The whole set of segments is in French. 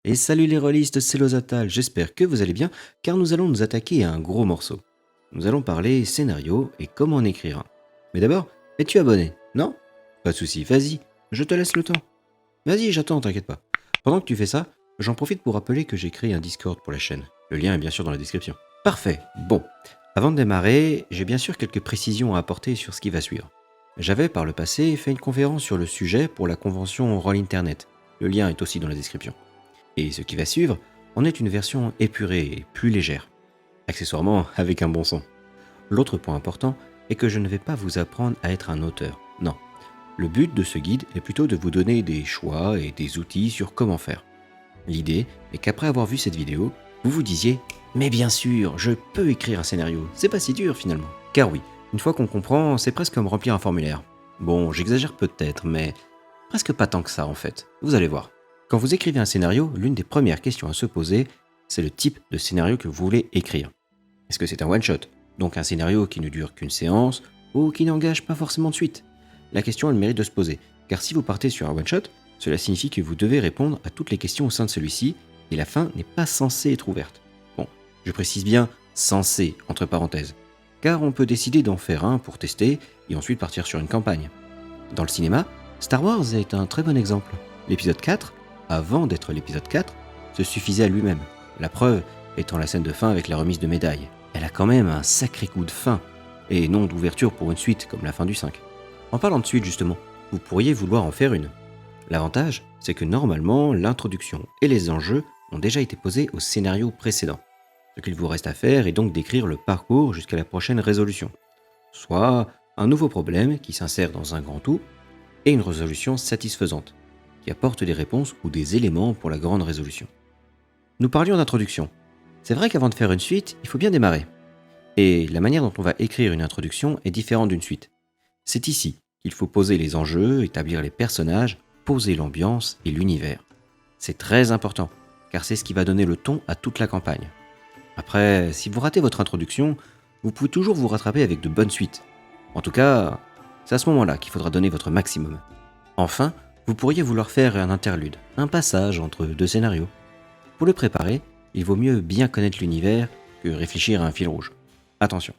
Et salut les rôlistes, c'est Lozatal, j'espère que vous allez bien, car nous allons nous attaquer à un gros morceau. Nous allons parler scénario et comment en écrire un. Mais d'abord, es-tu abonné? Non? Pas de soucis, vas-y, je te laisse le temps. Vas-y, j'attends, t'inquiète pas. Pendant que tu fais ça, j'en profite pour rappeler que j'ai créé un Discord pour la chaîne. Le lien est bien sûr dans la description. Parfait, bon. Avant de démarrer, j'ai bien sûr quelques précisions à apporter sur ce qui va suivre. J'avais par le passé fait une conférence sur le sujet pour la convention Roll Internet. Le lien est aussi dans la description. Et ce qui va suivre en est une version épurée et plus légère, accessoirement avec un bon son. L'autre point important est que je ne vais pas vous apprendre à être un auteur, non. Le but de ce guide est plutôt de vous donner des choix et des outils sur comment faire. L'idée est qu'après avoir vu cette vidéo, vous vous disiez « Mais bien sûr, je peux écrire un scénario, c'est pas si dur finalement ». Car oui, une fois qu'on comprend, c'est presque comme remplir un formulaire. Bon, j'exagère peut-être, mais presque pas tant que ça en fait, vous allez voir. Quand vous écrivez un scénario, l'une des premières questions à se poser, c'est le type de scénario que vous voulez écrire. Est-ce que c'est un one-shot, donc un scénario qui ne dure qu'une séance, ou qui n'engage pas forcément de suite? La question a le mérite de se poser, car si vous partez sur un one-shot, cela signifie que vous devez répondre à toutes les questions au sein de celui-ci, et la fin n'est pas censée être ouverte. Bon, je précise bien « censé » entre parenthèses, car on peut décider d'en faire un pour tester, et ensuite partir sur une campagne. Dans le cinéma, Star Wars est un très bon exemple. L'épisode 4, avant d'être l'épisode 4, se suffisait à lui-même. La preuve étant la scène de fin avec la remise de médailles. Elle a quand même un sacré coup de fin, et non d'ouverture pour une suite comme la fin du 5. En parlant de suite justement, vous pourriez vouloir en faire une. L'avantage, c'est que normalement, l'introduction et les enjeux ont déjà été posés au scénario précédent. Ce qu'il vous reste à faire est donc d'écrire le parcours jusqu'à la prochaine résolution. Soit un nouveau problème qui s'insère dans un grand tout, et une résolution satisfaisante, qui apporte des réponses ou des éléments pour la grande résolution. Nous parlions d'introduction. C'est vrai qu'avant de faire une suite, il faut bien démarrer. Et la manière dont on va écrire une introduction est différente d'une suite. C'est ici qu'il faut poser les enjeux, établir les personnages, poser l'ambiance et l'univers. C'est très important, car c'est ce qui va donner le ton à toute la campagne. Après, si vous ratez votre introduction, vous pouvez toujours vous rattraper avec de bonnes suites. En tout cas, c'est à ce moment-là qu'il faudra donner votre maximum. Enfin, vous pourriez vouloir faire un interlude, un passage entre deux scénarios. Pour le préparer, il vaut mieux bien connaître l'univers que réfléchir à un fil rouge. Attention,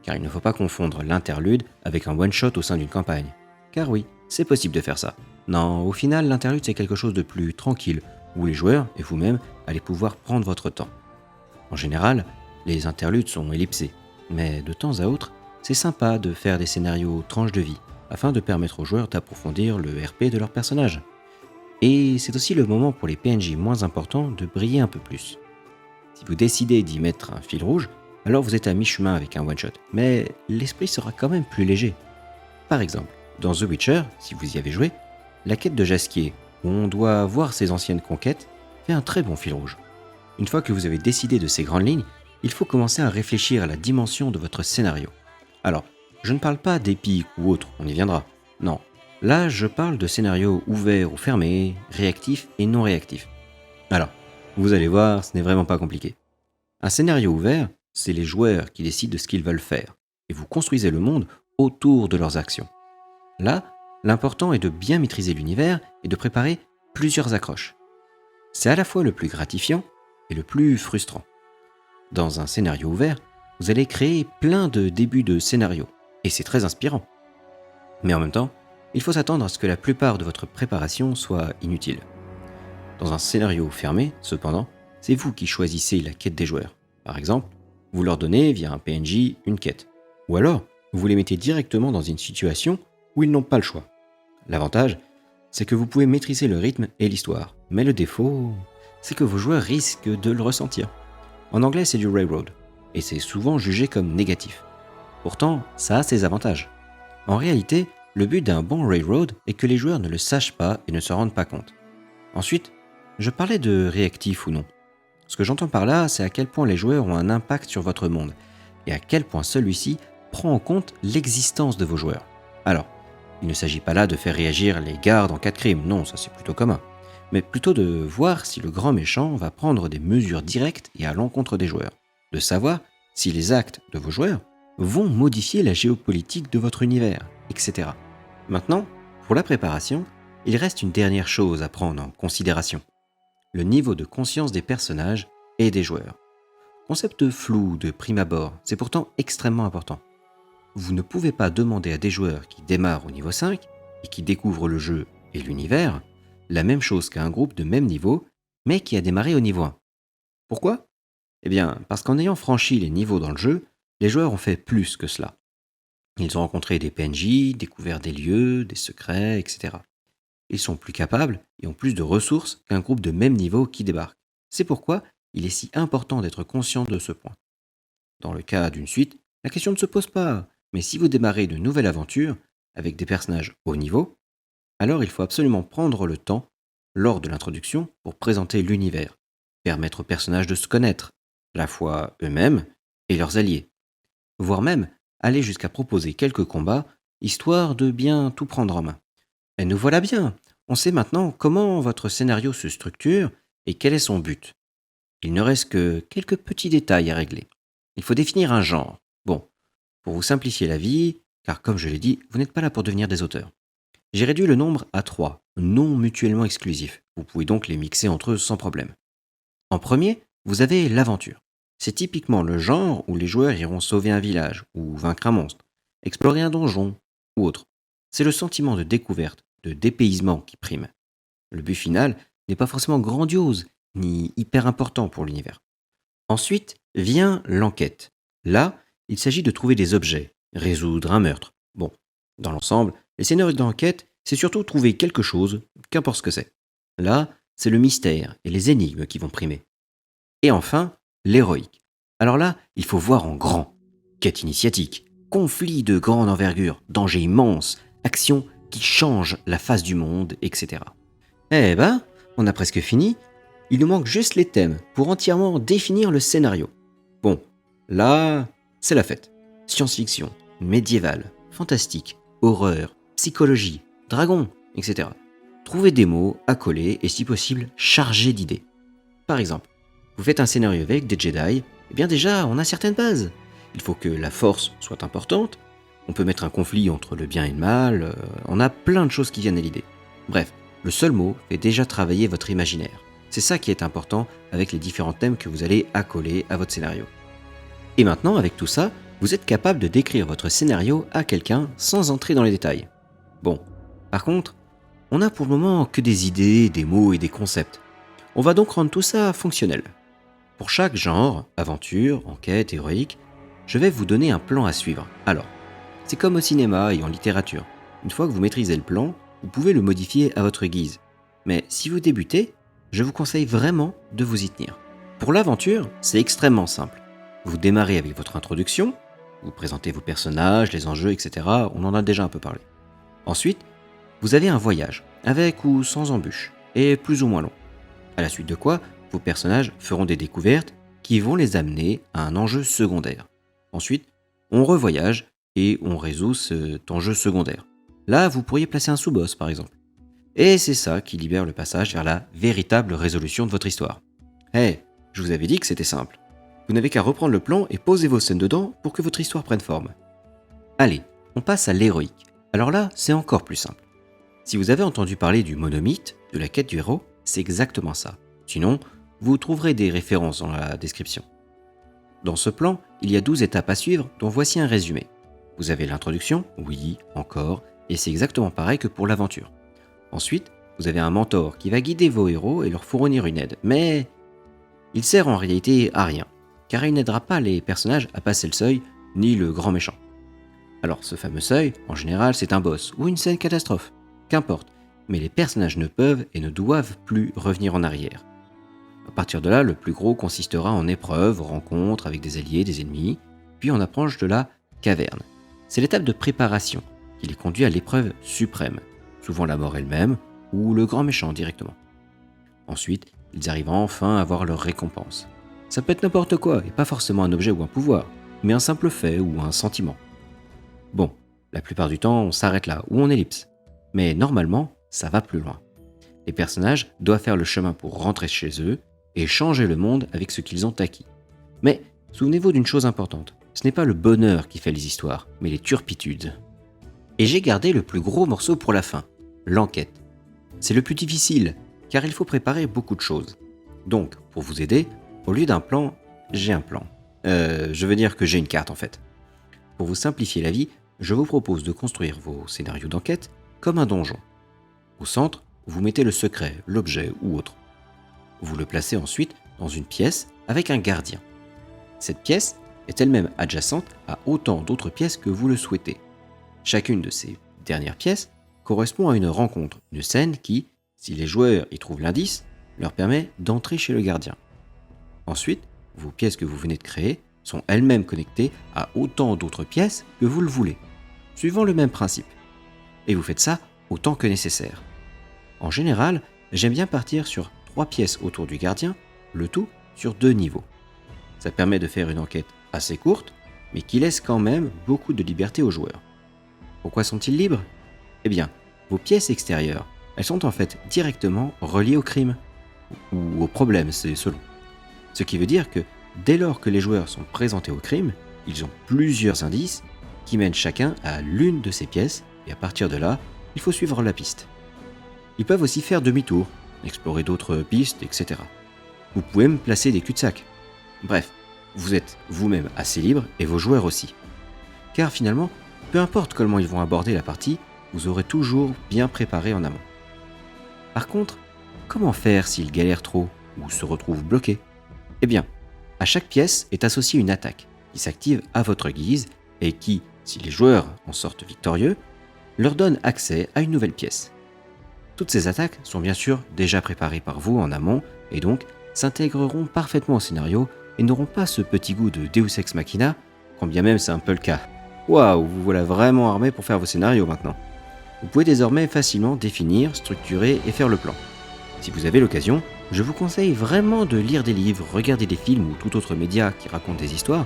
car il ne faut pas confondre l'interlude avec un one-shot au sein d'une campagne. Car oui, c'est possible de faire ça. Non, au final, l'interlude c'est quelque chose de plus tranquille, où les joueurs et vous-même allez pouvoir prendre votre temps. En général, les interludes sont ellipsés, mais de temps à autre, c'est sympa de faire des scénarios tranches de vie, afin de permettre aux joueurs d'approfondir le RP de leur personnage. Et c'est aussi le moment pour les PNJ moins importants de briller un peu plus. Si vous décidez d'y mettre un fil rouge, alors vous êtes à mi-chemin avec un one-shot, mais l'esprit sera quand même plus léger. Par exemple, dans The Witcher, si vous y avez joué, la quête de Jasquier, où on doit voir ses anciennes conquêtes, fait un très bon fil rouge. Une fois que vous avez décidé de ces grandes lignes, il faut commencer à réfléchir à la dimension de votre scénario. Alors, je ne parle pas d'épique ou autre, on y viendra. Non, là je parle de scénarios ouverts ou fermés, réactifs et non réactifs. Alors, vous allez voir, ce n'est vraiment pas compliqué. Un scénario ouvert, c'est les joueurs qui décident de ce qu'ils veulent faire, et vous construisez le monde autour de leurs actions. Là, l'important est de bien maîtriser l'univers et de préparer plusieurs accroches. C'est à la fois le plus gratifiant et le plus frustrant. Dans un scénario ouvert, vous allez créer plein de débuts de scénario, et c'est très inspirant. Mais en même temps, il faut s'attendre à ce que la plupart de votre préparation soit inutile. Dans un scénario fermé, cependant, c'est vous qui choisissez la quête des joueurs. Par exemple, vous leur donnez via un PNJ une quête. Ou alors, vous les mettez directement dans une situation où ils n'ont pas le choix. L'avantage, c'est que vous pouvez maîtriser le rythme et l'histoire. Mais le défaut, c'est que vos joueurs risquent de le ressentir. En anglais, c'est du railroad, et c'est souvent jugé comme négatif. Pourtant, ça a ses avantages. En réalité, le but d'un bon railroad est que les joueurs ne le sachent pas et ne se rendent pas compte. Ensuite, je parlais de réactif ou non. Ce que j'entends par là, c'est à quel point les joueurs ont un impact sur votre monde, et à quel point celui-ci prend en compte l'existence de vos joueurs. Alors, il ne s'agit pas là de faire réagir les gardes en cas de crime, non, ça c'est plutôt commun, mais plutôt de voir si le grand méchant va prendre des mesures directes et à l'encontre des joueurs, de savoir si les actes de vos joueurs vont modifier la géopolitique de votre univers, etc. Maintenant, pour la préparation, il reste une dernière chose à prendre en considération. le niveau de conscience des personnages et des joueurs. Concept flou de prime abord, c'est pourtant extrêmement important. Vous ne pouvez pas demander à des joueurs qui démarrent au niveau 5 et qui découvrent le jeu et l'univers la même chose qu'à un groupe de même niveau, mais qui a démarré au niveau 1. Pourquoi ? Eh bien, parce qu'en ayant franchi les niveaux dans le jeu, les joueurs ont fait plus que cela. Ils ont rencontré des PNJ, découvert des lieux, des secrets, etc. Ils sont plus capables et ont plus de ressources qu'un groupe de même niveau qui débarque. C'est pourquoi il est si important d'être conscient de ce point. Dans le cas d'une suite, la question ne se pose pas, mais si vous démarrez de nouvelles aventures avec des personnages haut niveau, alors il faut absolument prendre le temps, lors de l'introduction, pour présenter l'univers, permettre aux personnages de se connaître, à la fois eux-mêmes et leurs alliés, voire même aller jusqu'à proposer quelques combats, histoire de bien tout prendre en main. Et nous voilà bien, on sait maintenant comment votre scénario se structure et quel est son but. Il ne reste que quelques petits détails à régler. Il faut définir un genre. Bon, pour vous simplifier la vie, car comme je l'ai dit, vous n'êtes pas là pour devenir des auteurs. J'ai réduit le nombre à 3, non mutuellement exclusifs. Vous pouvez donc les mixer entre eux sans problème. En premier, vous avez l'aventure. C'est typiquement le genre où les joueurs iront sauver un village, ou vaincre un monstre, explorer un donjon, ou autre. C'est le sentiment de découverte, de dépaysement qui prime. Le but final n'est pas forcément grandiose, ni hyper important pour l'univers. Ensuite vient l'enquête. Là, il s'agit de trouver des objets, résoudre un meurtre. Bon, dans l'ensemble, les scénarios d'enquête, c'est surtout trouver quelque chose, qu'importe ce que c'est. Là, c'est le mystère et les énigmes qui vont primer. Et enfin, l'héroïque. Alors là, il faut voir en grand. Quête initiatique, conflit de grande envergure, danger immense, action qui change la face du monde, etc. Eh ben, on a presque fini. Il nous manque juste les thèmes pour entièrement définir le scénario. Bon, là, c'est la fête. Science-fiction, médiéval, fantastique, horreur, psychologie, dragon, etc. Trouvez des mots à coller et si possible, chargés d'idées. Par exemple, vous faites un scénario avec des Jedi, eh bien déjà, on a certaines bases. Il faut que la force soit importante, on peut mettre un conflit entre le bien et le mal, on a plein de choses qui viennent à l'idée. Bref, le seul mot fait déjà travailler votre imaginaire. C'est ça qui est important avec les différents thèmes que vous allez accoler à votre scénario. Et maintenant, avec tout ça, vous êtes capable de décrire votre scénario à quelqu'un sans entrer dans les détails. Bon, par contre, on n'a pour le moment que des idées, des mots et des concepts. On va donc rendre tout ça fonctionnel. Pour chaque genre, aventure, enquête, héroïque, je vais vous donner un plan à suivre. Alors, c'est comme au cinéma et en littérature. Une fois que vous maîtrisez le plan, vous pouvez le modifier à votre guise. Mais si vous débutez, je vous conseille vraiment de vous y tenir. Pour l'aventure, c'est extrêmement simple. Vous démarrez avec votre introduction, vous présentez vos personnages, les enjeux, etc. On en a déjà un peu parlé. Ensuite, vous avez un voyage, avec ou sans embûches, et plus ou moins long. À la suite de quoi, vos personnages feront des découvertes qui vont les amener à un enjeu secondaire. Ensuite, on revoyage et on résout cet enjeu secondaire. Là, vous pourriez placer un sous-boss par exemple. Et c'est ça qui libère le passage vers la véritable résolution de votre histoire. Je vous avais dit que c'était simple. Vous n'avez qu'à reprendre le plan et poser vos scènes dedans pour que votre histoire prenne forme. Allez, on passe à l'héroïque. Alors là, c'est encore plus simple. Si vous avez entendu parler du monomythe, de la quête du héros, c'est exactement ça. Sinon, vous trouverez des références dans la description. Dans ce plan, il y a 12 étapes à suivre, dont voici un résumé. Vous avez l'introduction, oui, encore, et c'est exactement pareil que pour l'aventure. Ensuite, vous avez un mentor qui va guider vos héros et leur fournir une aide, mais il sert en réalité à rien, car il n'aidera pas les personnages à passer le seuil, ni le grand méchant. Alors ce fameux seuil, en général, c'est un boss ou une scène catastrophe, qu'importe, mais les personnages ne peuvent et ne doivent plus revenir en arrière. À partir de là, le plus gros consistera en épreuves, rencontres avec des alliés, des ennemis, puis on approche de la caverne. C'est l'étape de préparation qui les conduit à l'épreuve suprême, souvent la mort elle-même ou le grand méchant directement. Ensuite, ils arrivent enfin à voir leur récompense. Ça peut être n'importe quoi et pas forcément un objet ou un pouvoir, mais un simple fait ou un sentiment. Bon, la plupart du temps, on s'arrête là ou on ellipse. Mais normalement, ça va plus loin. Les personnages doivent faire le chemin pour rentrer chez eux et changer le monde avec ce qu'ils ont acquis. Mais souvenez-vous d'une chose importante, ce n'est pas le bonheur qui fait les histoires, mais les turpitudes. Et j'ai gardé le plus gros morceau pour la fin, l'enquête. C'est le plus difficile, car il faut préparer beaucoup de choses. Donc, pour vous aider, au lieu d'un plan, j'ai un plan. Je veux dire que j'ai une carte en fait. Pour vous simplifier la vie, je vous propose de construire vos scénarios d'enquête comme un donjon. Au centre, vous mettez le secret, l'objet ou autre. Vous le placez ensuite dans une pièce avec un gardien. Cette pièce est elle-même adjacente à autant d'autres pièces que vous le souhaitez. Chacune de ces dernières pièces correspond à une rencontre, une scène qui, si les joueurs y trouvent l'indice, leur permet d'entrer chez le gardien. Ensuite, vos pièces que vous venez de créer sont elles-mêmes connectées à autant d'autres pièces que vous le voulez, suivant le même principe. Et vous faites ça autant que nécessaire. En général, j'aime bien partir sur 3 pièces autour du gardien, le tout sur 2 niveaux. Ça permet de faire une enquête assez courte, mais qui laisse quand même beaucoup de liberté aux joueurs. Pourquoi sont-ils libres ? Eh bien, vos pièces extérieures, elles sont en fait directement reliées au crime, ou au problème, c'est selon. Ce qui veut dire que dès lors que les joueurs sont présentés au crime, ils ont plusieurs indices qui mènent chacun à l'une de ces pièces, et à partir de là, il faut suivre la piste. Ils peuvent aussi faire demi-tour, explorer d'autres pistes, etc. Vous pouvez même placer des cul-de-sac. Bref, vous êtes vous-même assez libre et vos joueurs aussi. Car finalement, peu importe comment ils vont aborder la partie, vous aurez toujours bien préparé en amont. Par contre, comment faire s'ils galèrent trop ou se retrouvent bloqués ? Eh bien, à chaque pièce est associée une attaque qui s'active à votre guise et qui, si les joueurs en sortent victorieux, leur donne accès à une nouvelle pièce. Toutes ces attaques sont bien sûr déjà préparées par vous en amont et donc s'intégreront parfaitement au scénario et n'auront pas ce petit goût de Deus Ex Machina, quand bien même c'est un peu le cas. Waouh, vous voilà vraiment armé pour faire vos scénarios maintenant. Vous pouvez désormais facilement définir, structurer et faire le plan. Si vous avez l'occasion, je vous conseille vraiment de lire des livres, regarder des films ou tout autre média qui raconte des histoires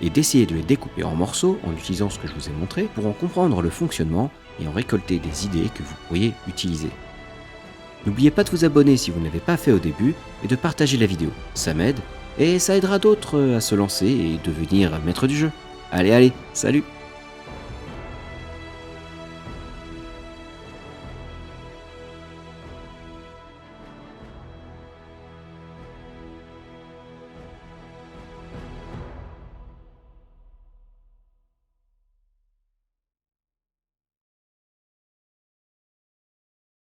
et d'essayer de les découper en morceaux en utilisant ce que je vous ai montré pour en comprendre le fonctionnement et en récolter des idées que vous pourriez utiliser. N'oubliez pas de vous abonner si vous ne l'avez pas fait au début et de partager la vidéo, ça m'aide et ça aidera d'autres à se lancer et devenir maître du jeu. Allez, salut!